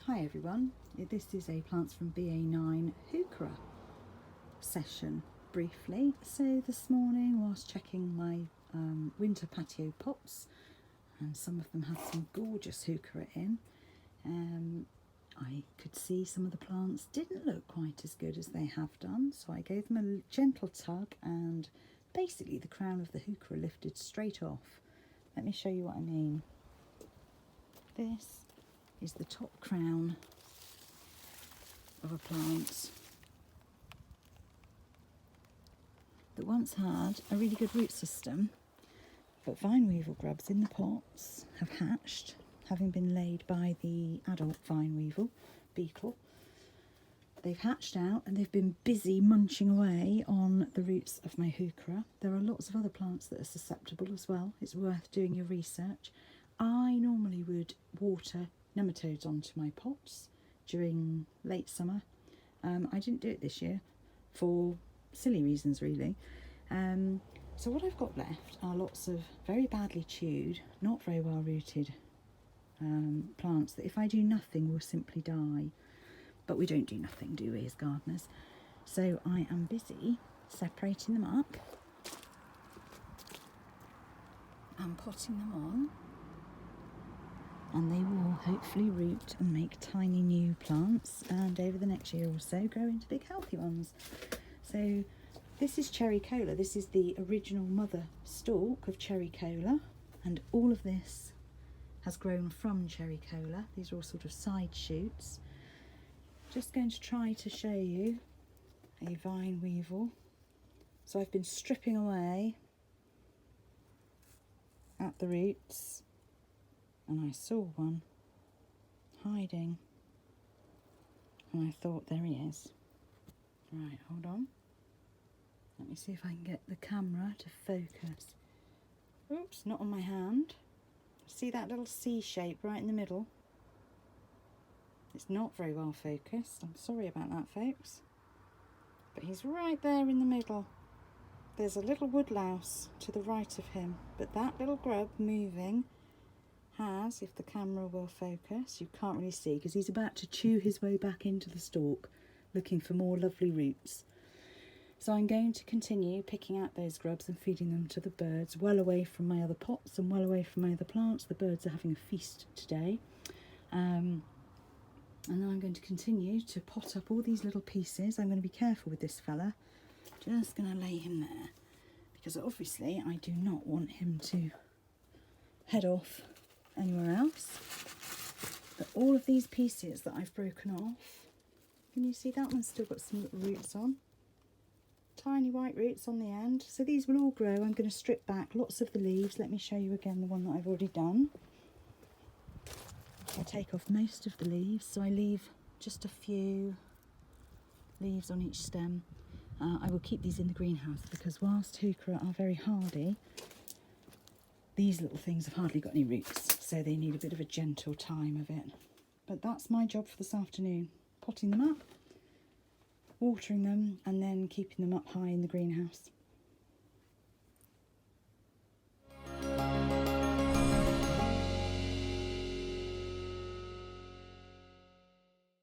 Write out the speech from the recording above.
Hi everyone, this is a Plants from BA9 Heuchera session briefly. So this morning, whilst checking my winter patio pots, and some of them had some gorgeous Heuchera in, I could see some of the plants didn't look quite as good as they have done, so I gave them a gentle tug and basically the crown of the Heuchera lifted straight off. Let me show you what I mean. This is the top crown of a plant that once had a really good root system, but vine weevil grubs in the pots have hatched, having been laid by the adult vine weevil beetle. They've hatched out and they've been busy munching away on the roots of my Heuchera. There are lots of other plants that are susceptible as well. It's worth doing your research. I normally would water nematodes onto my pots during late summer. I didn't do it this year for silly reasons really. So what I've got left are lots of very badly chewed, not very well rooted plants that if I do nothing will simply die. But we don't do nothing, do we, as gardeners? So I am busy separating them up and potting them on, and they will hopefully root and make tiny new plants, and over the next year or so grow into big healthy ones. So this is Cherry Cola. This is the original mother stalk of Cherry Cola, and all of this has grown from Cherry Cola. These are all sort of side shoots. Just going to try to show you a vine weevil. So I've been stripping away at the roots, and I saw one hiding, and I thought, there he is. Right, hold on. Let me see if I can get the camera to focus. Oops, not on my hand. See that little C shape right in the middle? It's not very well focused. I'm sorry about that, folks. But he's right there in the middle. There's a little woodlouse to the right of him, but that little grub moving has, if the camera will focus, you can't really see because he's about to chew his way back into the stalk looking for more lovely roots. So I'm going to continue picking out those grubs and feeding them to the birds, well away from my other pots and well away from my other plants. The birds are having a feast today. And then I'm going to continue to pot up all these little pieces. I'm going to be careful with this fella. Just going to lay him there because obviously I do not want him to head off anywhere else. But all of these pieces that I've broken off, can you see that one's still got some little roots on? Tiny white roots on the end. So these will all grow. I'm going to strip back lots of the leaves. Let me show you again the one that I've already done. I take off most of the leaves, so I leave just a few leaves on each stem. I will keep these in the greenhouse because whilst Heuchera are very hardy, these little things have hardly got any roots, so they need a bit of a gentle time of it. But that's my job for this afternoon, potting them up, watering them, and then keeping them up high in the greenhouse.